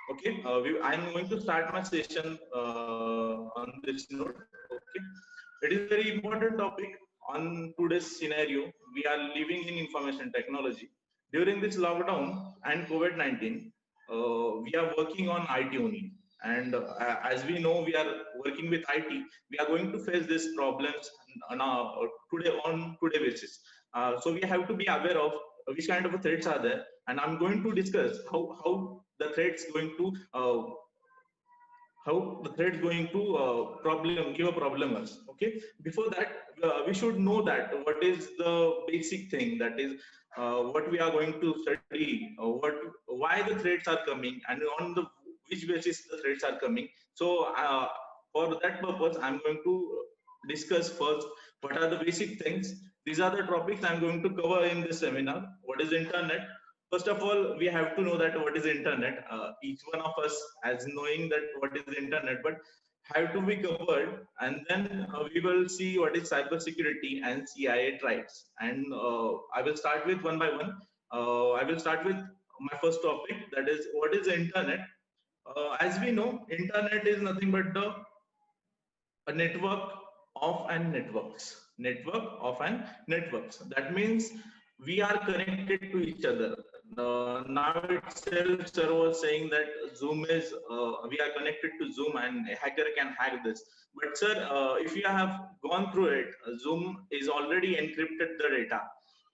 Okay, I'm going to start my session on this note. Okay, it is a very important topic on today's scenario. We are living in information technology. During this lockdown and COVID-19, we are working on IT only. And as we know, we are working with IT. We are going to face these problems on today basis. So we have to be aware of which kind of threats are there, and I'm going to discuss how the threats going to how the threat going to problem give a problem us. Okay, before that we should know that what is the basic thing, that is what we are going to study, what why the threats are coming, and on the which basis the threats are coming. So for that purpose I'm going to discuss first what are the basic things. These are the topics I'm going to cover in this seminar. What is internet? First of all, we have to know that what is internet. Each one of us as knowing that what is internet, but have to be covered, and then we will see what is cyber security and CIA threats. And I will start with one by one. I will start with my first topic, that is what is the internet. As we know, internet is nothing but a network of and networks. That means we are connected to each other. Now itself sir was saying that Zoom is we are connected to Zoom and a hacker can hack this. But sir, if you have gone through it, Zoom is already encrypted the data.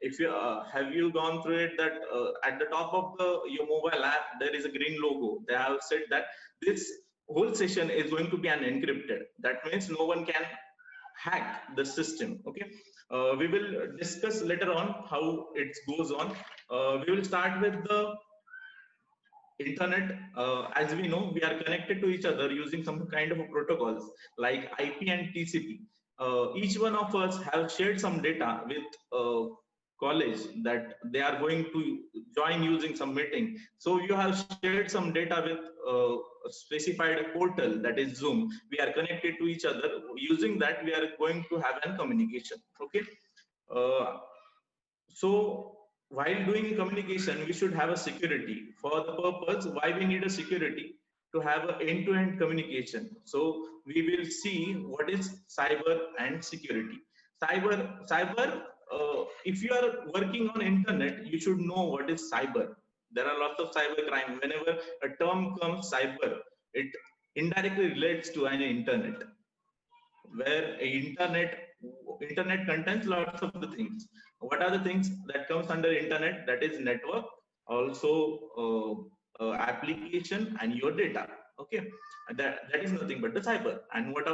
If you have you gone through it, that at the top of your mobile app there is a green logo. They have said that this whole session is going to be an encrypted. That means no one can hack the system. Okay, we will discuss later on how it goes on. We will start with the internet. As we know, we are connected to each other using some kind of a protocols like IP and TCP. Each one of us have shared some data with college that they are going to join using some meeting. So you have shared some data with a specified portal, that is Zoom. We are connected to each other. Using that, we are going to have a communication. Okay. Uh, so while doing communication, we should have a security. For the purpose, why we need a security? To have an end-to-end communication. So we will see what is cyber and security. Cyber. If you are working on internet, you should know what is cyber. There are lots of cyber crime. Whenever a term comes cyber, it indirectly relates to an internet, where internet contains lots of the things. What are the things that comes under internet? That is network, also application and your data. Okay, that is nothing but the cyber. And what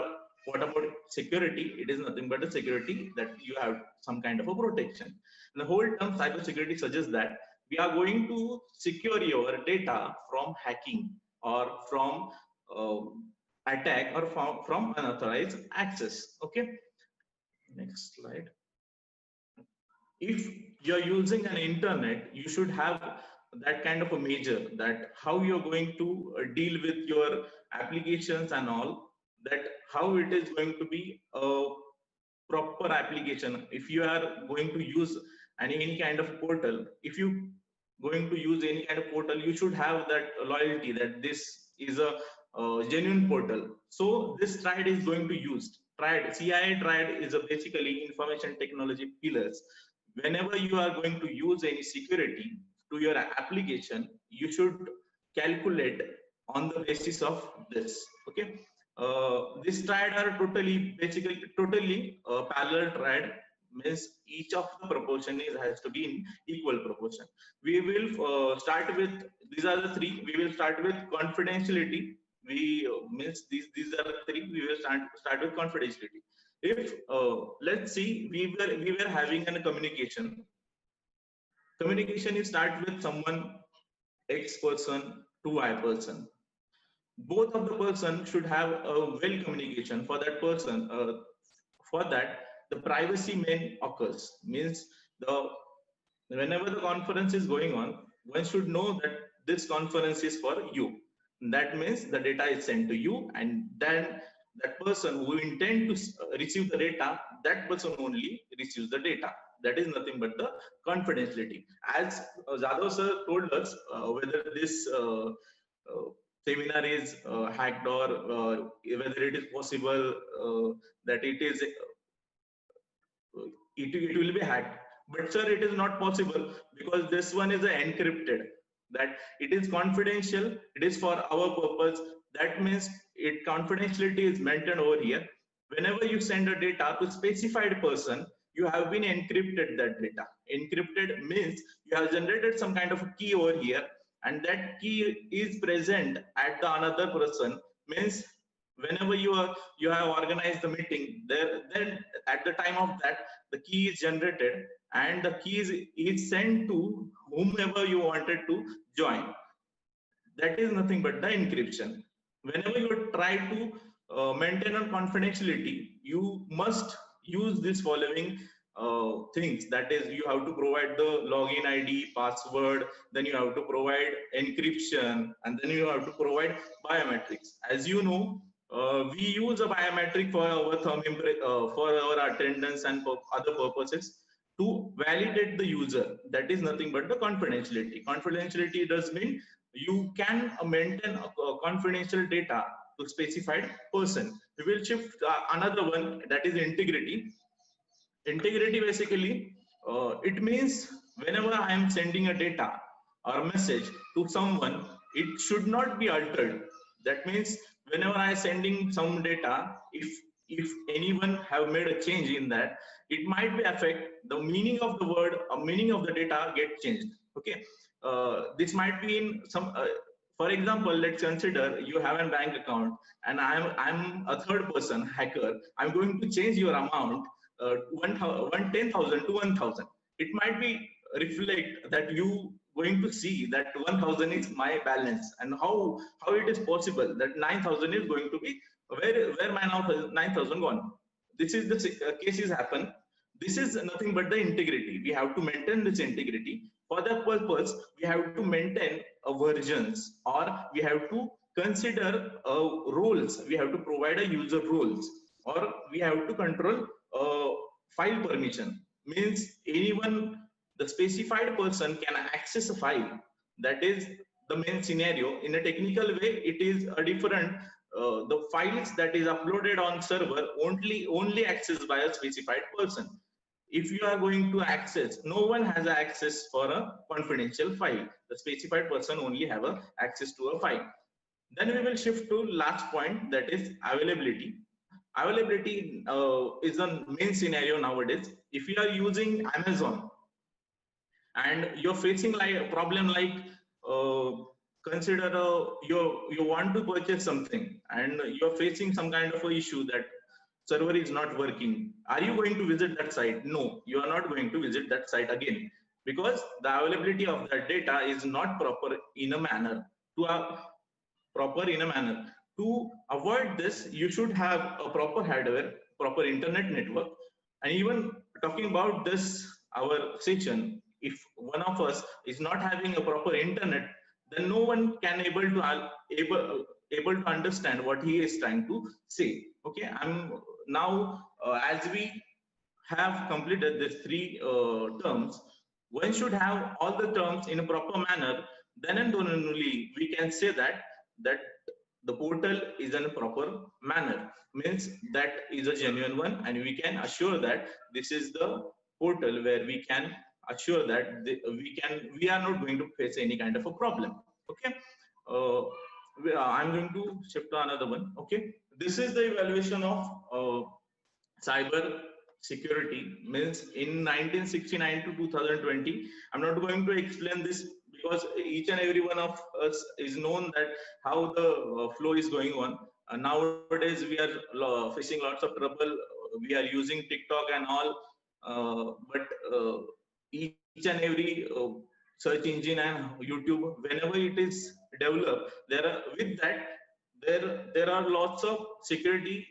about security? It is nothing but the security, that you have some kind of a protection. And the whole term cyber security suggests that we are going to secure your data from hacking or from uh, attack or from unauthorized access. Okay, next slide. If you're using an internet, you should have that kind of a measure, that how you're going to deal with your applications and all, that how it is going to be a proper application. If you are going to use any kind of portal, if you going to use any kind of portal, you should have that loyalty, that this is a genuine portal. So this triad is going to use triad. CIA triad is a basically information technology pillars. Whenever you are going to use any security to your application, you should calculate on the basis of this. Okay, this triad are totally parallel triad, means each of the proportion has to be in equal proportion. We will start with, these are the three. We will start with confidentiality. We means these are the three. We will start with confidentiality. If let's see, we were having a communication is start with someone, X person to Y person. Both of the person should have a well communication. For that person, for that the privacy main occurs, means the whenever the conference is going on, one should know that this conference is for you. That means the data is sent to you, and then that person who intend to receive the data, that person only receives the data. That is nothing but the confidentiality. As Jadhav sir told us, whether this seminar is hacked, or whether it is possible that it will be hacked. But sir, it is not possible, because this one is encrypted, that it is confidential, it is for our purpose. That means it confidentiality is maintained over here. Whenever you send a data to specified person, you have been encrypted that data. Encrypted means you have generated some kind of a key over here, and that key is present at the another person. Means whenever you have organized the meeting there, then at the time of that, the key is generated, and the key is sent to whomever you wanted to join. That is nothing but the encryption. Whenever you try to maintain on confidentiality, you must use this following things. That is, you have to provide the login id, password, then you have to provide encryption, and then you have to provide biometrics. As you know, we use a biometric for our thumb imprint, for our attendance and for other purposes, to validate the user. That is nothing but the confidentiality. Confidentiality does mean you can maintain confidential data to specified person. We will shift another one, that is integrity. Integrity basically, it means whenever I am sending a data or a message to someone, it should not be altered. That means whenever I am sending some data, if anyone have made a change in that, it might be affect the meaning of the word or meaning of the data get changed. Okay, this might be in some. For example, let's consider you have a bank account, and I'm a third person hacker. I'm going to change your amount, 10,000 to 1,000. It might be reflect that you going to see that 1,000 is my balance, and how it is possible that 9,000 is going to be where my now 9,000 gone. This is the cases happen. This is nothing but the integrity. We have to maintain this integrity. For that purpose, we have to maintain versions, or we have to consider roles. We have to provide a user roles, or we have to control file permission. Means anyone, the specified person can access a file. That is the main scenario. In a technical way, it is a different. The files that is uploaded on server only accessed by a specified person. If you are going to access, no one has access for a confidential file. The specified person only have a access to a file. Then we will shift to last point, that is availability. Availability is a main scenario nowadays. If you are using Amazon and you're facing like a problem like, consider you want to purchase something and you're facing some kind of a issue that server is not working. Are you going to visit that site? No, you are not going to visit that site again, because the availability of that data is not proper in a manner. To avoid this, you should have a proper hardware, proper internet network. And even talking about this, our section, if one of us is not having a proper internet, then no one can able to understand what he is trying to say. Okay, I'm now as we have completed these three terms, one should have all the terms in a proper manner. Then and only we can say that the portal is in a proper manner. Means that is a genuine one, and we can assure that this is the portal where we can assure that we are not going to face any kind of a problem. Okay, uh, I'm going to shift to another one. Okay, this is the evaluation of cyber security. Means in 1969 to 2020. I'm not going to explain this, because each and every one of us is known that how the flow is going on. Nowadays we are facing lots of trouble. We are using TikTok and all, but each and every search engine and YouTube, whenever it is developed, with that there are lots of security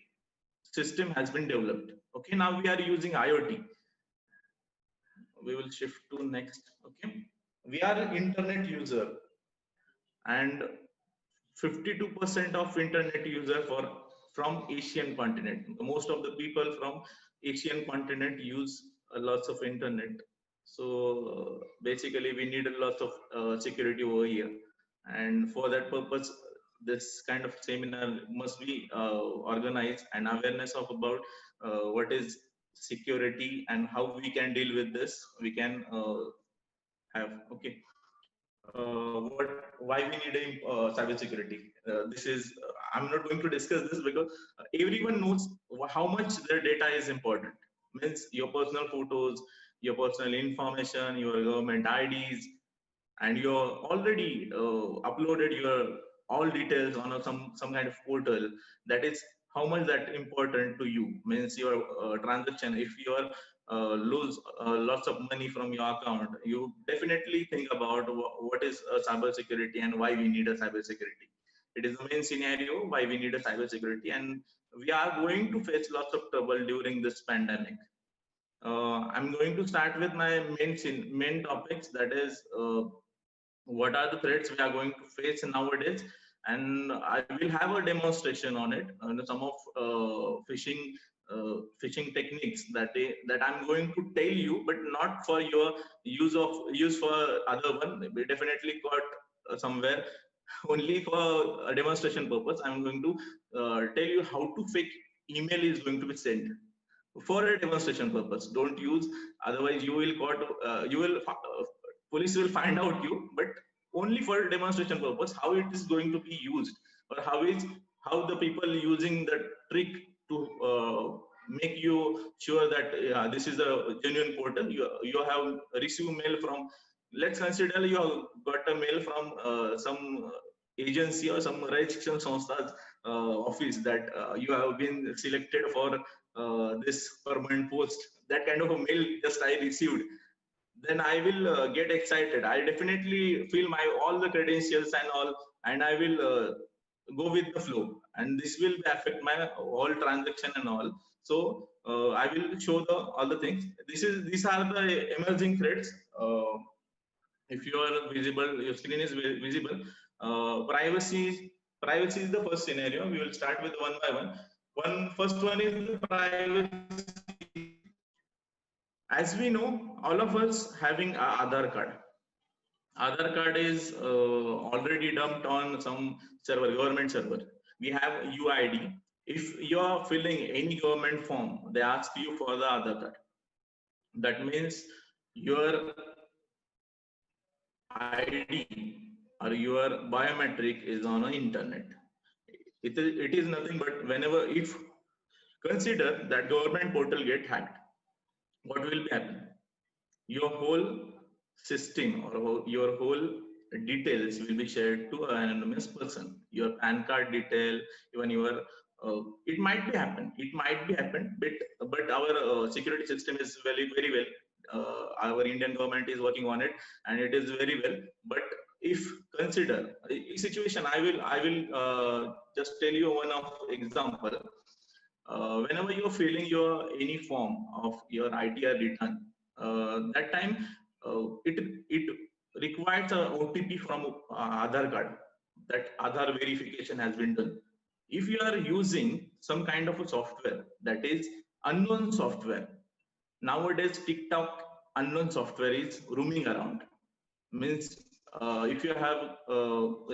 system has been developed. Okay, now we are using IoT. We will shift to next. Okay, we are an internet user, and 52% of internet user from Asian continent. Most of the people from Asian continent use lots of internet. So basically, we need a lot of security over here, and for that purpose, this kind of seminar must be organized, and awareness of about what is security and how we can deal with this. We can have, okay, what, why we need a cyber security. This is I'm not going to discuss this because everyone knows how much their data is important. Means your personal photos, your personal information, your government IDs, and you already uploaded your all details on some kind of portal. That is how much that important to you. Means your transaction, if you are lose lots of money from your account, you definitely think about what is cyber security and why we need a cyber security. It is the main scenario why we need a cyber security, and we are going to face lots of trouble during this pandemic. I'm going to start with my main topics, that is what are the threats we are going to face nowadays, and I will have a demonstration on it, some of phishing techniques that I'm going to tell you, but not for your use for other one. We definitely got somewhere only for a demonstration purpose. I'm going to tell you how to fake email is going to be sent for a demonstration purpose. Don't use, otherwise you will got you will police will find out you, but only for demonstration purpose, how it is going to be used, or how the people using the trick to make you sure that this is a genuine portal. You have received mail from, let's consider you have got a mail from some agency or some registration sanstha's office, that you have been selected for this permanent post. That kind of a mail just I received, then I will get excited. I definitely fill my all the credentials and all, and I will go with the flow, and this will affect my all transaction and all. So I will show the all the things. These are the emerging threats. If you are visible, your screen is visible. Privacy is the first scenario. We will start with one by one. First one is the privacy. As we know, all of us having a Aadhaar card. Aadhaar card is already dumped on some server, government server. We have UID. If you are filling any government form, they ask you for the Aadhaar card. That means your ID or your biometric is on the internet. It is nothing but, whenever, if consider that government portal get hacked, what will be happening? Your whole system or your whole details will be shared to an anonymous person. Your PAN card detail, even your it might be happen. It might be happen, but our security system is very well. Our Indian government is working on it, and it is very well. But if consider a situation, I will just tell you one of example. Whenever you're filling your any form of your ITR return, that time it requires a OTP from Aadhaar card, that Aadhaar verification has been done. If you are using some kind of a software that is unknown software, nowadays TikTok unknown software is roaming around. Means if you have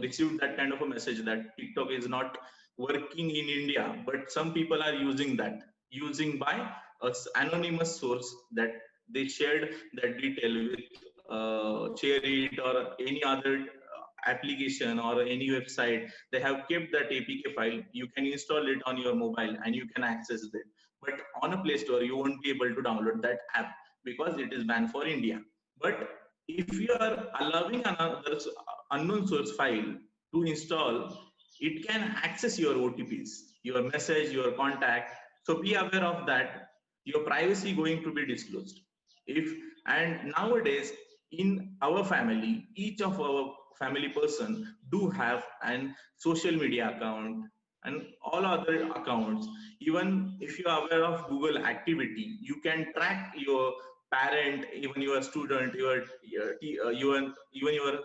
received that kind of a message that TikTok is not working in India, but some people are using that, using by anonymous source, that they shared that detail with Cherrit or any other application or any website. They have kept that APK file. You can install it on your mobile and you can access it. But on a Play Store, you won't be able to download that app because it is banned for India. But if you are allowing another unknown source file to install, it can access your OTPs, your message, your contact. So be aware of that. Your privacy going to be disclosed. And nowadays in our family, each of our family person do have an social media account and all other accounts. Even if you are aware of Google activity, you can track your parent, even your student, even your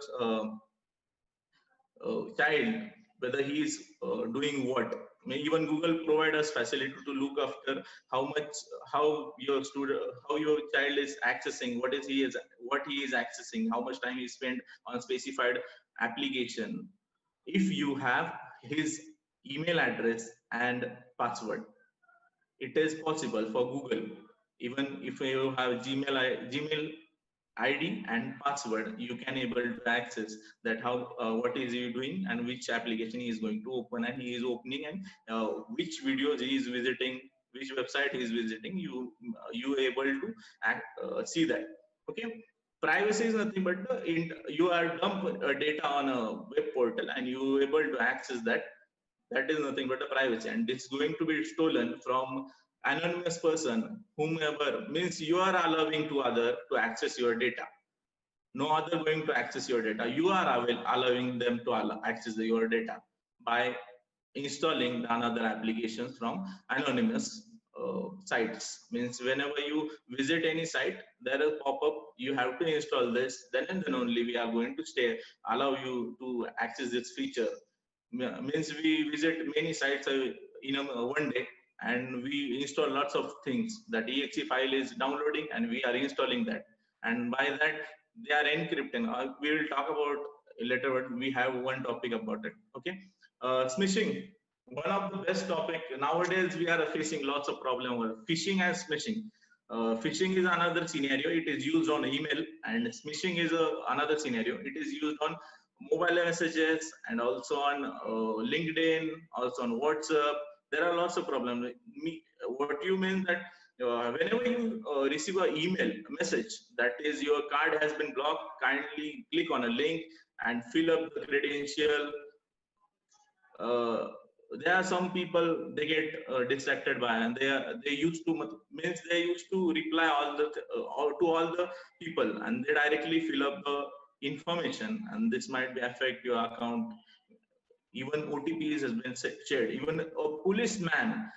child, whether he is doing what. Even Google provide us facility to look after how your student, how your child is accessing, what he is accessing, how much time he spent on specified application. If you have his email address and password. It is possible for Google. Even if you have Gmail ID and password, you can able to access that how what is he doing and which application he is going to open, and he is opening, and which videos he is visiting, which website he is visiting. You able to see that. Okay, privacy is nothing but you are dump data on a web portal and you able to access that. That is nothing but a privacy, and it's going to be stolen from anonymous person, whomever, means you are allowing to other to access your data. No other going to access your data. You are allowing them to access your data by installing the another applications from anonymous sites. Means whenever you visit any site, there is pop-up, you have to install this, then and then only we are going to allow you to access this feature. Means we visit many sites in one day, and we install lots of things. That exe file is downloading and we are installing that, and by that they are encrypting. We will talk about later, but we have one topic about it. Okay, smishing, one of the best topic nowadays. We are facing lots of problem with phishing and smishing. Phishing is another scenario, it is used on email, and smishing is another scenario, it is used on mobile messages and also on LinkedIn, also on WhatsApp. There are lots of problems. What you mean that whenever you receive an email message that is your card has been blocked, kindly click on a link and fill up the credential. uh, there are some people, they get distracted by, and they used to means they used to reply to all the people, and they directly fill up the information, and this might be affect your account. Even OTPs has been shared. Even a policeman,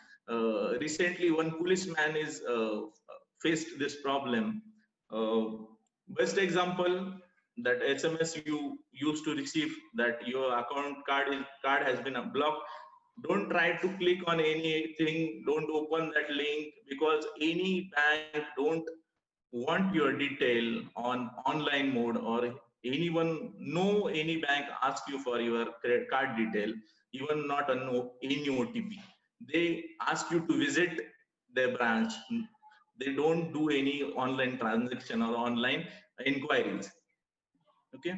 recently one policeman is faced this problem. uh, Best example, that SMS you used to receive, that your card has been blocked. Don't try to click on anything, don't open that link, because any bank don't want your detail on online mode, or anyone, no any bank ask you for your credit card detail, even not on any OTP. They ask you to visit their branch. They don't do any online transaction or online inquiries. Okay,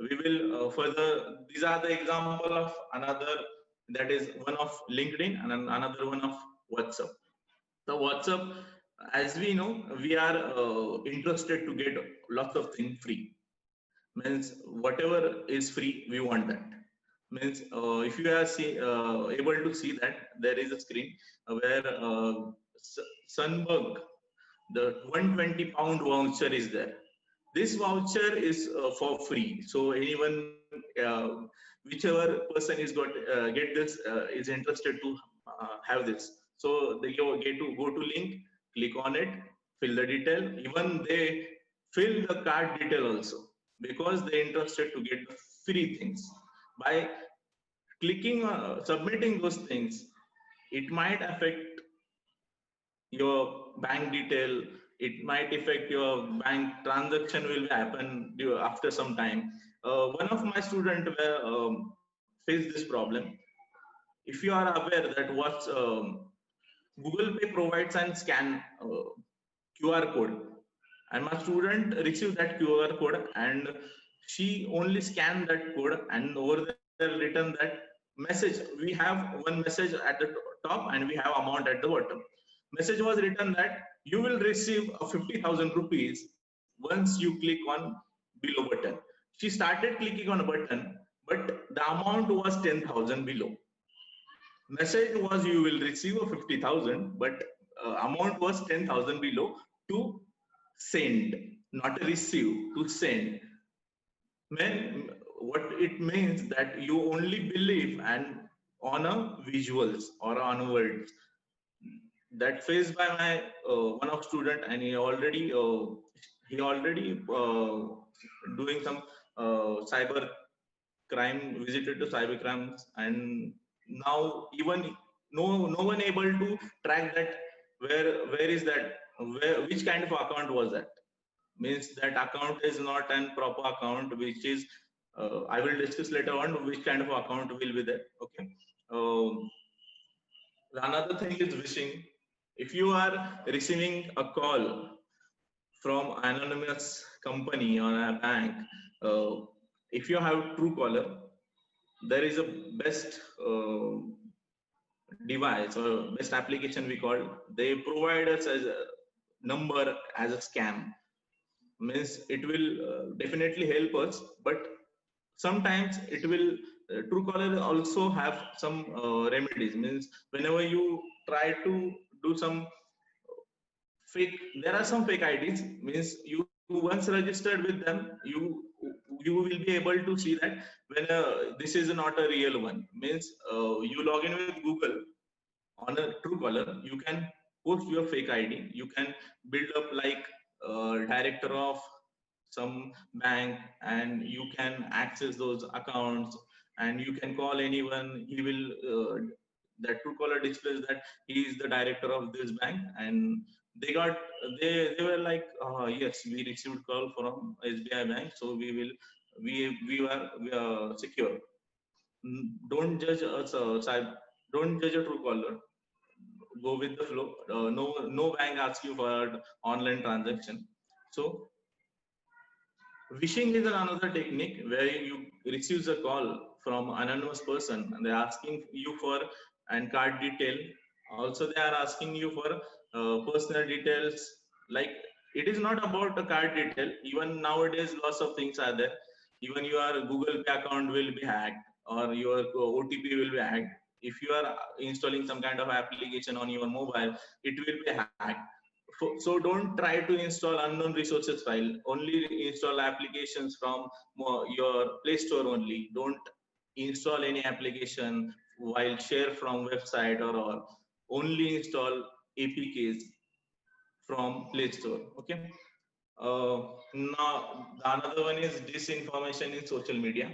we will further, these are the example of another, that is one of LinkedIn, and another one of WhatsApp. The WhatsApp, as we know, we are interested to get lots of things free. Means whatever is free, we want that. Means if you are able to see that there is a screen where Sunberg, the 120 pound voucher is there. This voucher is for free, so anyone, whichever person is got get this is interested to have this. So they get to go to link, click on it, fill the detail. Even they fill the card detail also, because they interested to get the free things. By clicking submitting those things, it might affect your bank detail, it might affect your bank transaction will happen after some time. One of my student faced this problem. If you are aware that what Google Pay provides and scan QR code, and my student received that QR code, and she only scanned that code, and over there written that message. We have one message at the top and we have amount at the bottom. Message was written that you will receive a 50,000 rupees once you click on below button. She started clicking on a button, but the amount was 10,000 below. Message was you will receive a 50,000, but amount was 10,000 below. To send, not receive, to send. Man, what it means that you only believe and on a visuals or on words. That faced by my one of student, and he already doing some cyber crime, visited to cyber crimes, and now even no one able to track that, where is that, which kind of account was that. Means that account is not an proper account which is I will discuss later on which kind of account will be there. Okay. Um, Another thing is phishing. If you are receiving a call from anonymous company or a bank, uh, if you have Truecaller, there is a best device or best application we call. They provide us as a number as a scam. Means it will definitely help us, but sometimes it will Truecaller also have some remedies. Means whenever you try to do some fake, there are some fake IDs. Means you once registered with them, you will be able to see that when this is not a real one. Means you log in with Google on a Truecaller, you can post your fake ID. You can build up like director of some bank, and you can access those accounts, and you can call anyone. He will that Truecaller displays that he is the director of this bank, and they got they were like, yes, we received call from SBI bank, so we are secure. Don't judge us, don't judge a Truecaller. Go with the flow. No bank asks you for online transaction. So phishing is another technique where you receives a call from anonymous person, and they're asking you for and card detail. Also, they are asking you for personal details. Like, it is not about the card detail. Even nowadays, lots of things are there. Even your Google Pay account will be hacked, or your OTP will be hacked. If you are installing some kind of application on your mobile, it will be hacked. So don't try to install unknown resources file. Only install applications from your Play Store only. Don't install any application while share from website, or only install apks from Play Store. Okay. Now the another one is disinformation in social media.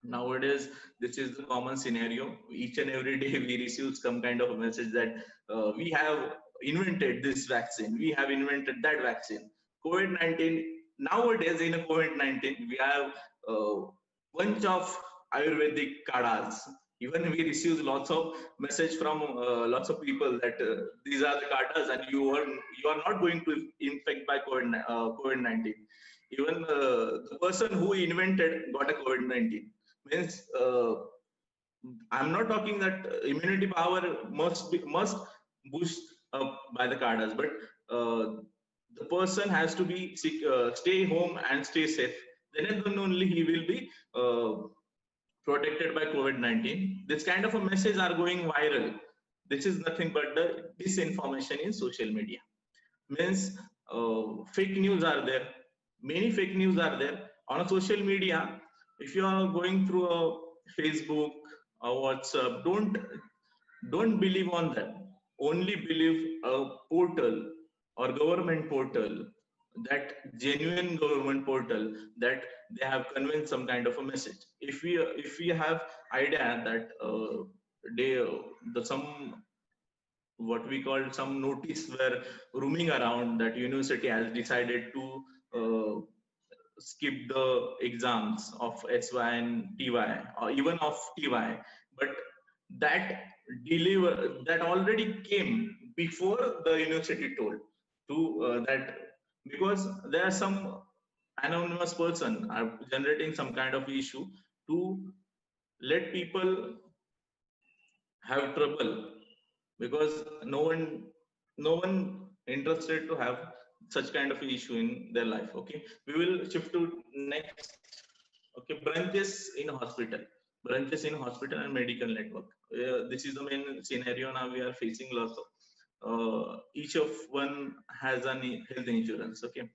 Nowadays, this is the common scenario. Each and every day we receive some kind of a message that we have invented this vaccine, we have invented that vaccine. COVID-19, nowadays in a COVID-19 we have a bunch of Ayurvedic kadas. Even we receive lots of message from lots of people that these are the kadas, and you are not going to infect by COVID-19. Even the person who invented got a COVID-19. Means I'm not talking that immunity power must boost up by the cardas, but the person has to be sick, stay home and stay safe. Then and then only he will be protected by COVID-19. This kind of a message are going viral. This is nothing but the disinformation in social media. Means fake news are there. Many fake news are there on a social media. If you are going through a Facebook or WhatsApp, don't believe on that. Only believe a portal or government portal, that genuine government portal, that they have convinced some kind of a message. If we have idea that they the some what we call some notice were roaming around, that university has decided to skip the exams of SY and TY, or even of TY, but that that already came before the university told to that, because there are some anonymous person are generating some kind of issue to let people have trouble, because no one interested to have such kind of issue in their life. Okay, we will shift to next. Okay, branches in hospital and medical network. This is the main scenario. Now we are facing lots of each of one has an health insurance. Okay,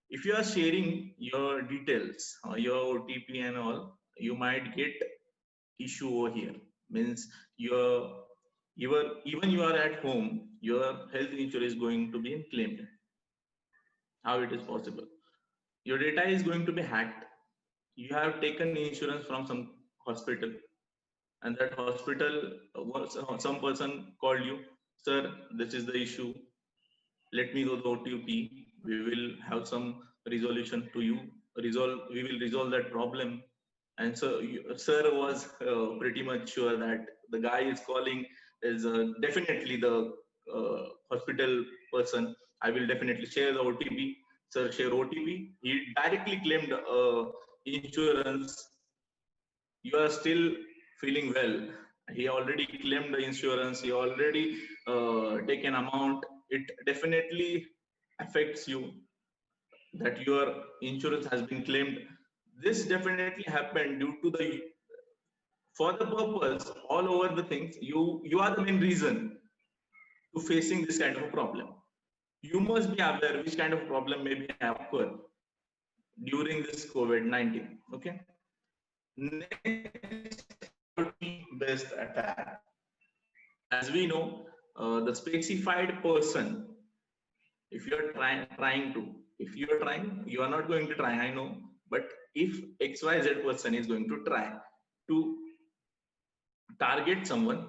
if you are sharing your details or your OTP and all, you might get issue over here. Means your even you are at home, your health insurance is going to be claimed. How it is possible? Your data is going to be hacked. You have taken insurance from some hospital, and that hospital some person called you, sir, this is the issue, let me know the OTP, we will have some resolution to you, we will resolve that problem. And so sir was pretty much sure that the guy is calling is definitely the hospital person. I will definitely share the OTP. Sir share OTP. He directly claimed insurance. You are still feeling well. He already claimed the insurance. He already taken amount. It definitely affects you that your insurance has been claimed. This definitely happened due to the, for the purpose all over the things, you are the main reason to facing this kind of a problem. You must be aware which kind of problem may be occur during this COVID-19. Okay. Next, based attack. As we know, the specified person, if you are trying to, if you are trying, you are not going to try, I know, but if XYZ person is going to try to target someone,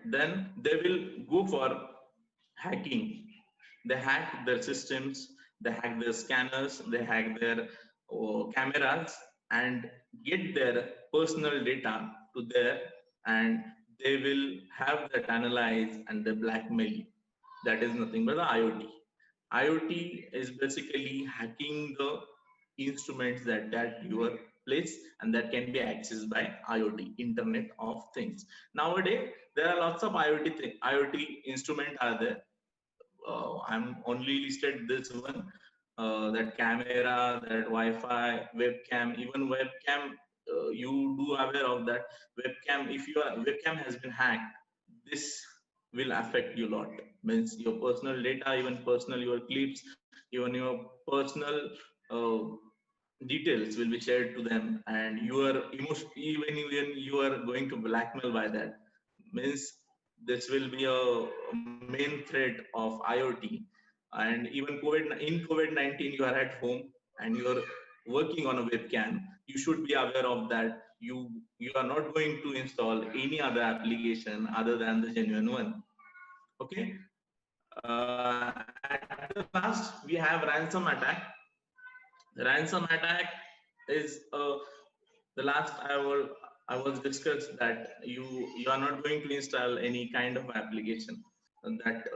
then they will go for hacking. They hack their systems, they hack their scanners, they hack their cameras, and get their personal data to there, and they will have that analyzed and they blackmail you. That is nothing but the IoT. IoT is basically hacking the instruments that your place, and that can be accessed by IoT, Internet of Things. Nowadays, there are lots of IoT instrument are there. I'm only listed this one, that camera, that Wi-Fi, webcam, even webcam. You do aware of that webcam. If your webcam has been hacked, this will affect you a lot. Means your personal data, even personal your clips, even your personal uh, details will be shared to them, and your emotion, even you are going to blackmail by that. Means this will be a main threat of IoT. And even COVID-19, you are at home and you are working on a webcam. You should be aware of that. You are not going to install any other application other than the genuine one. Okay. At the last, we have ransom attack. The ransom attack is the last I was discussed that you are not going to install any kind of application, that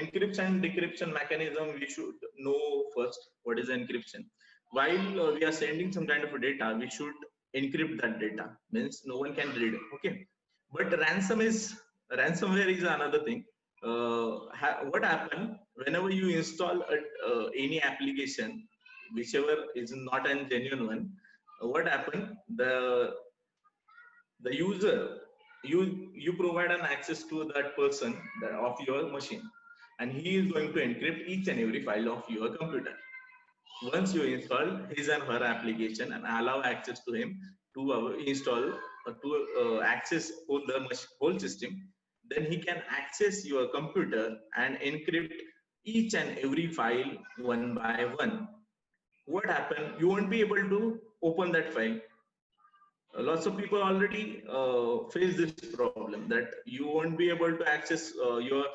encryption decryption mechanism. We should know first what is encryption. While we are sending some kind of a data, we should encrypt that data. Means no one can read. Okay. But ransomware is another thing. What happened whenever you install any application, whichever is not a genuine one? What happened? The user, you provide an access to that person of your machine, and he is going to encrypt each and every file of your computer. Once you install his and her application and allow access to him to install to access whole system, then he can access your computer and encrypt each and every file one by one. What happened? You won't be able to open that file. Lots of people already face this problem, that you won't be able to access your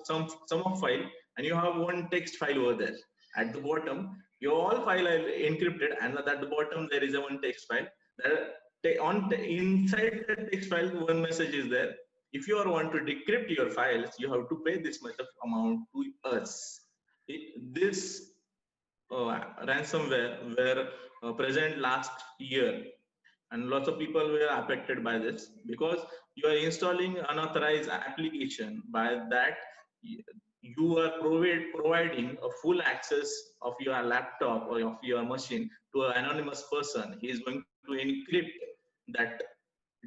some of file, and you have one text file over there. At the bottom, your all file are encrypted, and at the bottom there is a one text file. Inside the text file, one message is there. If you are want to decrypt your files, you have to pay this much of amount to us. This ransomware were present last year, and lots of people were affected by this, because you are installing unauthorized application. By that, you are providing a full access of your laptop or of your machine to an anonymous person. He is going to encrypt that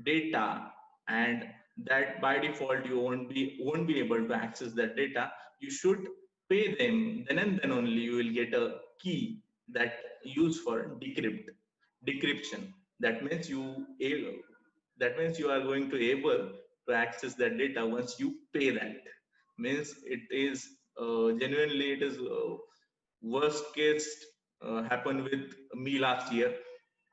data, and that by default you won't be able to access that data. You should pay them, then and then only you will get a key that used for decryption. That means you are going to able to access that data once you pay that. Means it is genuinely, it is worst case happened with me last year.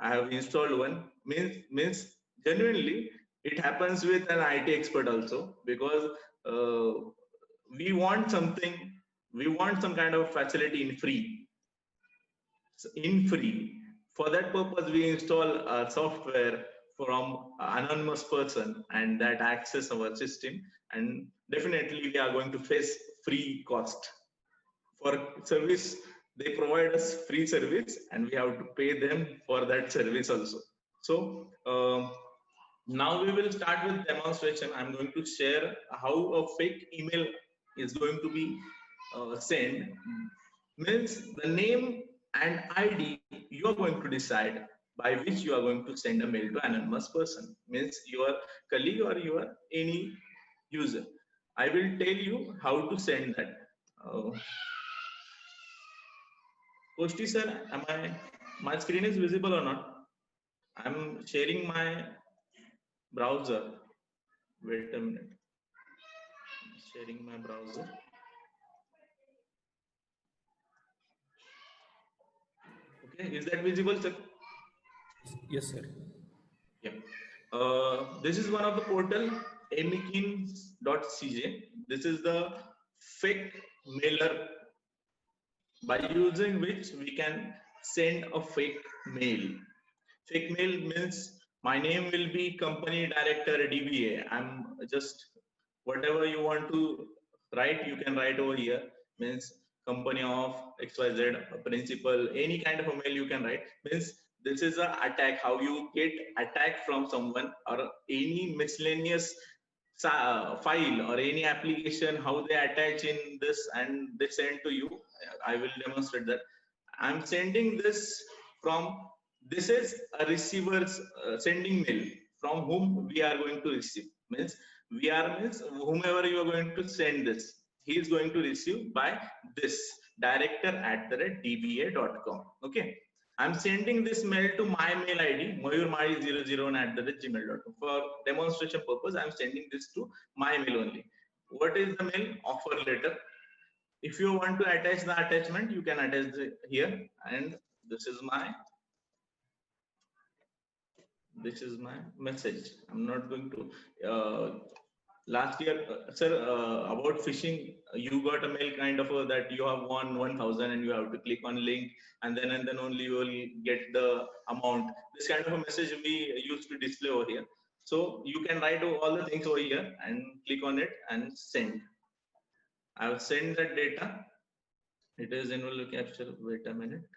I have installed one. Means genuinely it happens with an IT expert also, because uh, we want something, we want some kind of facility in free. in free. For that purpose, we install a software from anonymous person and that access our system, and definitely we are going to face free cost for service. They provide us free service and we have to pay them for that service also. So now we will start with demonstration. I'm going to share how a fake email is going to be sent. Means the name and ID you are going to decide by which you are going to send a mail to anonymous person. Means your colleague or your any user. I will tell you how to send that. Kosti sir, my screen is visible or not? I'm sharing my browser. Wait a minute. Sharing my browser. Okay, is that visible, sir? Yes, sir. Yeah. This is one of the portal, amykins.cj. This is the fake mailer by using which we can send a fake mail. Fake mail means my name will be company director DBA. I'm just whatever you want to write, you can write over here. Means company of XYZ, principal, any kind of a mail you can write. Means this is a attack. How you get attack from someone or any miscellaneous file or any application, how they attach in this and they send to you. I will demonstrate that. I'm sending this from, this is a receiver's sending mail from whom we are going to receive. Means we are, means whomever you are going to send this, he is going to receive by this director@dba.com. Okay. I'm sending this mail to my mail ID, mayurmari001@gmail.com. For demonstration purpose, I'm sending this to my mail only. What is the mail? Offer letter. If you want to attach the attachment, you can attach here. And this is my message. I'm not going to last year, sir, about phishing, you got a mail kind of that you have won 1000 and you have to click on link, and then only you will get the amount. This kind of a message we used to display over here. So you can write all the things over here and click on it and send. I will send that data. It is in will capture. Wait a minute.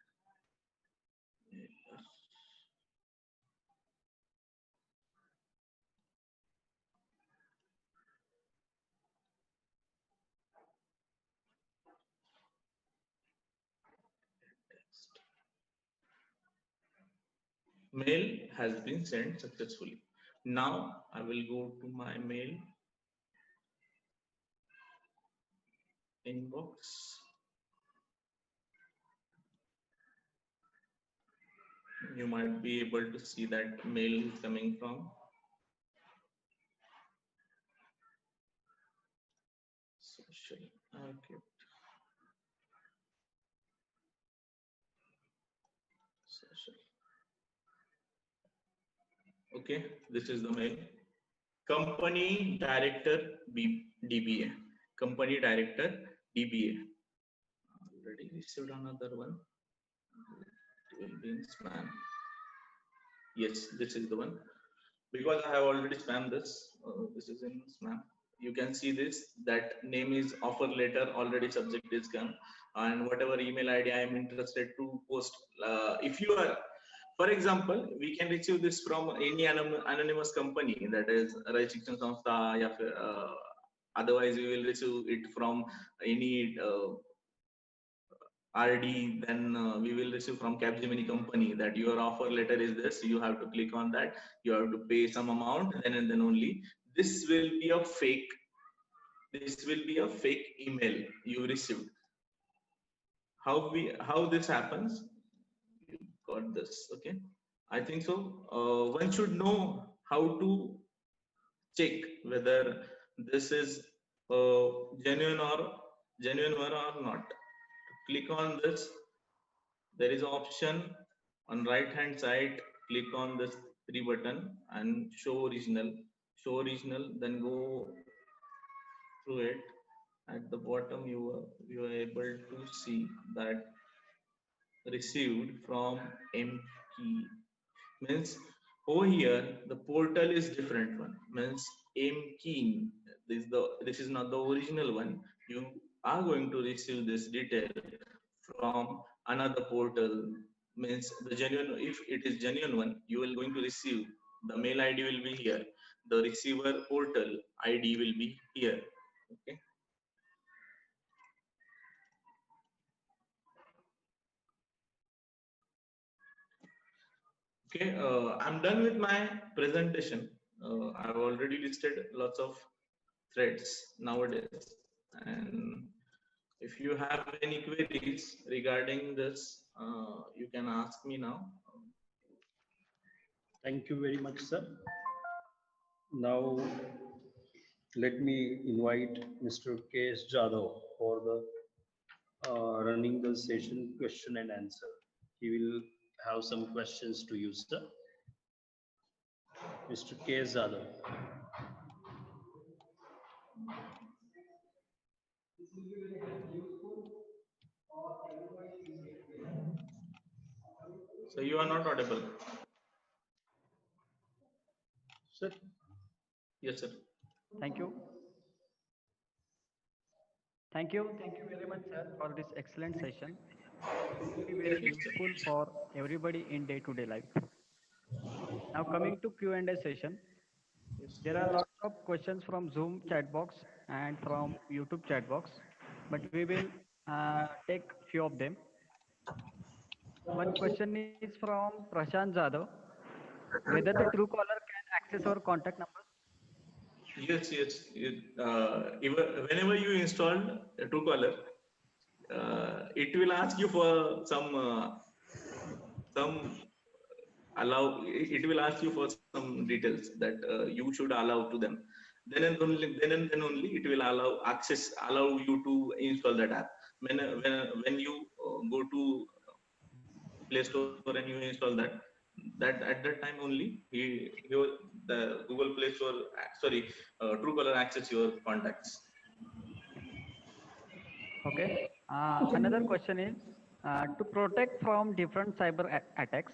Mail has been sent successfully. Now I will go to my mail inbox. You might be able to see that mail is coming from social architect. Social. Okay, this is the mail. Company director DBA. Company director DBA. Already received another one. It will be in spam. Yes, this is the one. Because I have already spammed this. This is in spam. You can see this, that name is offer letter, already subject is come, and whatever email ID I am interested to post. If you are, for example, we can receive this from any anonymous company, that is Rai Shikshan Sanstha, ya fir, otherwise we will receive it from any RD, then we will receive from Capgemini company that your offer letter is this, you have to click on that, you have to pay some amount, and then only this will be a fake, this will be a fake email you received. How this happens? You got this, okay? I think so. One should know how to check whether this is genuine one or not. Click on this. There is an option on right hand side. Click on this three button and show original. Show original. Then go through it. At the bottom, you are able to see that received from M key. Means over here the portal is different one. Means M key. This is not the original one. You are going to receive this detail from another portal. Means the genuine, if it is genuine one, you will going to receive the mail ID will be here. The receiver portal ID will be here. Okay. Okay, I'm done with my presentation. I've already listed lots of threads nowadays. And if you have any queries regarding this, you can ask me now. Thank you very much, sir. Now, let me invite Mr. K.S. Jadhav for the running the session question and answer. He will have some questions to you, sir. Mr. K.S. Jadhav. So you are not audible. Sir. Yes, sir. Thank you. Thank you very much, sir, for this excellent session. It will be very useful for everybody in day-to-day life. Now coming to Q&A session, there are lots of questions from Zoom chat box and from YouTube chat box, but we will take few of them. One question is from Prashant Jadhav, whether the Truecaller can access our contact numbers. Yes, yes. Whenever you install a Truecaller, it will ask you for some allow. It will ask you for some details that you should allow to them. Then and only it will allow you to install that app. When you go to Play Store and you install that at that time only the Google Play Store, Truecaller access your contacts. Okay. Another question is to protect from different cyber attacks,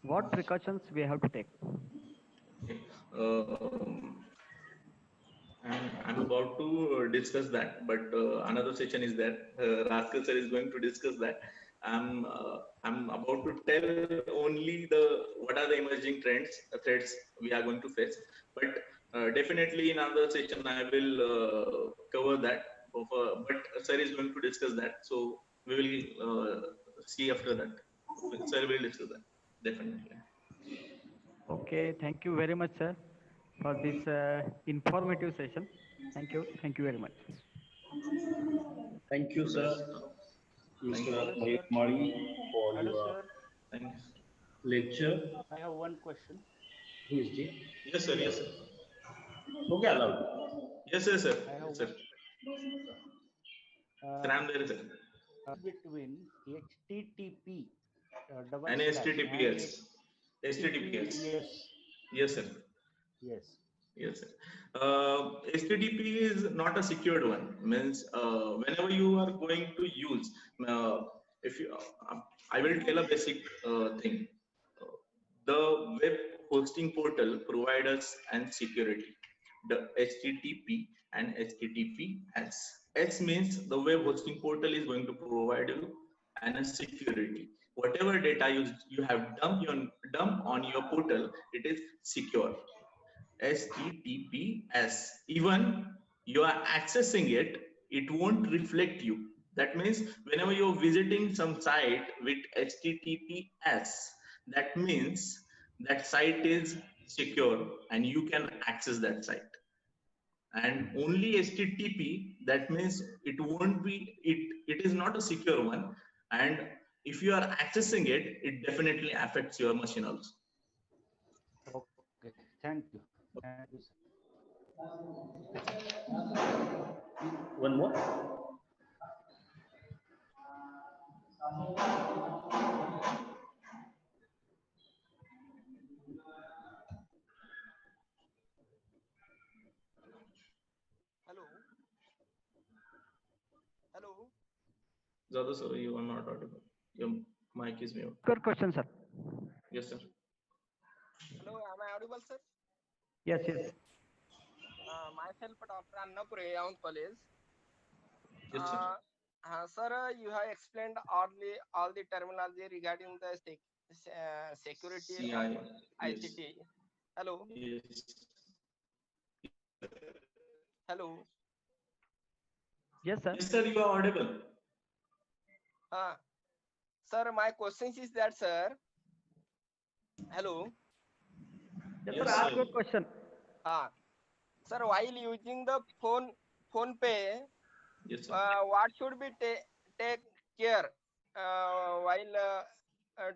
what precautions we have to take? Okay. I'm about to discuss that, but another session is there. Rascal sir is going to discuss that. I'm about to tell only what are the emerging threats we are going to face. But definitely in another session I will cover that. But sir is going to discuss that, so we will see after that. Sir will discuss that definitely. Okay, thank you very much, sir, for this informative session. Thank you very much. Thank you, sir. Mr. Mayur Mari, for your lecture. I have one question. Who is it? Yes, sir. Yes, sir. Okay, allowed. Yes, sir. Sir. I have Yes, sir. Sir, I'm there, sir. Between HTTP And HTTPS. HTTPS. Yes, sir. Yes. Yes, sir. HTTP is not a secured one. Means whenever you are going to use, if you, I will tell a basic thing. The web hosting portal provides us and security. The HTTP and HTTPS. S means the web hosting portal is going to provide you and a security. Whatever data you have dumped on your portal, it is secure. HTTPS. Even you are accessing it, it won't reflect you. That means whenever you're visiting some site with HTTPS, that means that site is secure and you can access that site. And only HTTP, that means it won't be, it is not a secure one. And if you are accessing it, it definitely affects your machine also. Okay. Thank you. Thank you, sir. One more. Hello. Zada sir, you are not audible. Your Mic is mute. Your question, sir. Yes, sir. Hello, am I audible, sir? Yes, yes. Myself, Dr. Annapure, Young College. Yes, sir. Sir, you have explained all the terminology regarding the security CI. of Yes. ICT. Hello, Yes. hello. Yes, sir. Yes, sir. You are audible. Sir, my question is that, sir. Hello. Yes, Yes, sir. Ask sir. your question. Sir, while using the phone pay, Yes, sir. what should be take care while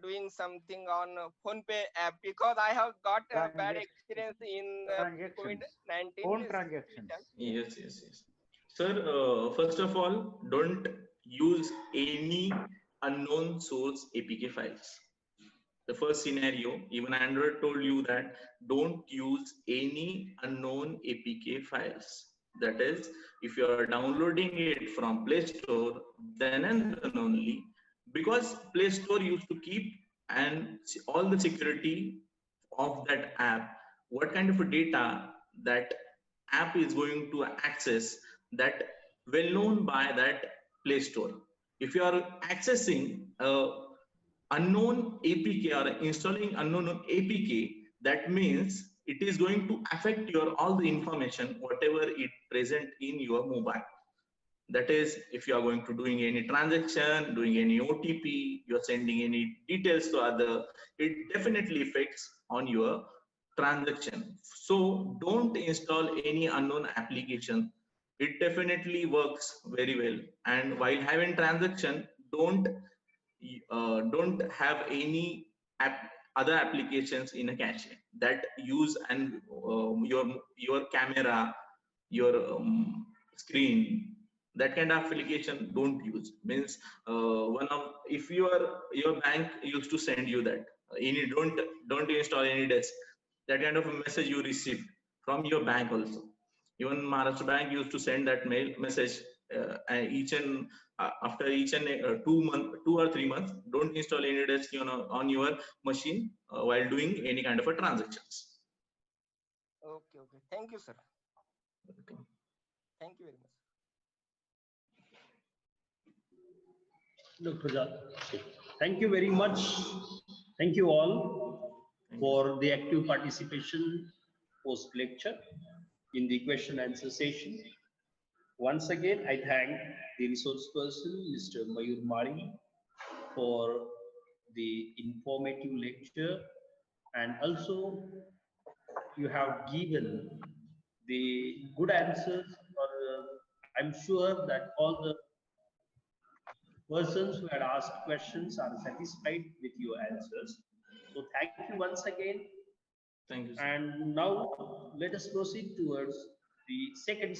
doing something on PhonePe app, because I have got a bad experience in Transactions. COVID-19. Phone transactions. Yes, yes, yes. Sir, first of all, don't use any unknown source APK files. The first scenario, even Android told you that don't use any unknown APK files. That is, if you are downloading it from Play Store, then and then only, because Play Store used to keep and all the security of that app, what kind of data that app is going to access, that well known by that Play Store. If you are accessing unknown APK or installing unknown APK, that means it is going to affect your all the information whatever it present in your mobile. That is, if you are going to doing any transaction, doing any OTP, you're sending any details to other, it definitely affects on your transaction. So don't install any unknown application. It definitely works very well. And while having transaction, don't have any other applications in a cache that use and your camera, your screen, that kind of application don't use. Means if your bank used to send you that any don't install any desk, that kind of a message you receive from your bank also. Even Maharashtra Bank used to send that message after each and 2 or 3 months. Don't install any desk on your machine while doing any kind of a transactions. Okay. Thank you, sir. Okay. Thank you very much. Dr. Jadhav. Thank you very much. Thank you all for the active participation post lecture in the question answer session. Once again, I thank the resource person, Mr. Mayur Mari, for the informative lecture, and also you have given the good answers, or I'm sure that all the persons who had asked questions are satisfied with your answers. So thank you once again. Thank you, sir. And now let us proceed towards the second